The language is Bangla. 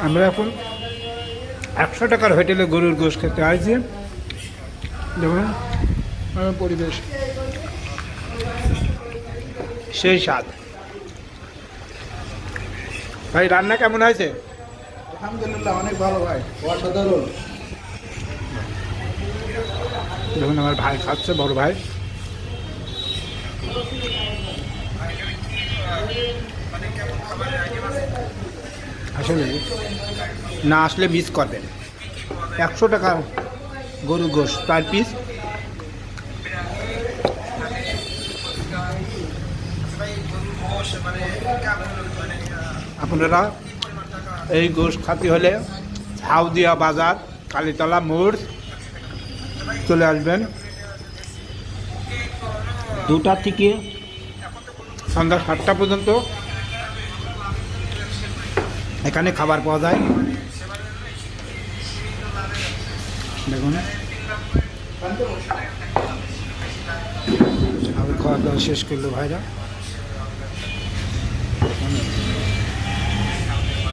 আমরা এখন 100 টাকার হোটেলে গরুর গোশ খেতে আসছি। দেখুন পরিবেশ সেই স্বাদ। ভাই রান্না কেমন হয়েছে? আলহামদুলিল্লাহ অনেক ভালো ভাই, অসাধারণ। দেখুন আমার ভাই খাচ্ছে, বড় ভাই। আসলে না আসলে মিস করবেন। 100 টাকা গরুর গোশ 4 পিস। আপনারা এই গোশ খাতে হলে হাউদিয়া বাজার, কালীতলা মোড় চলে আসবেন। 2টা থেকে সন্ধ্যা 7টা পর্যন্ত এখানে খাবার পাওয়া যায়। দেখুন আমি খাওয়া দাওয়া শেষ করলো ভাইরা।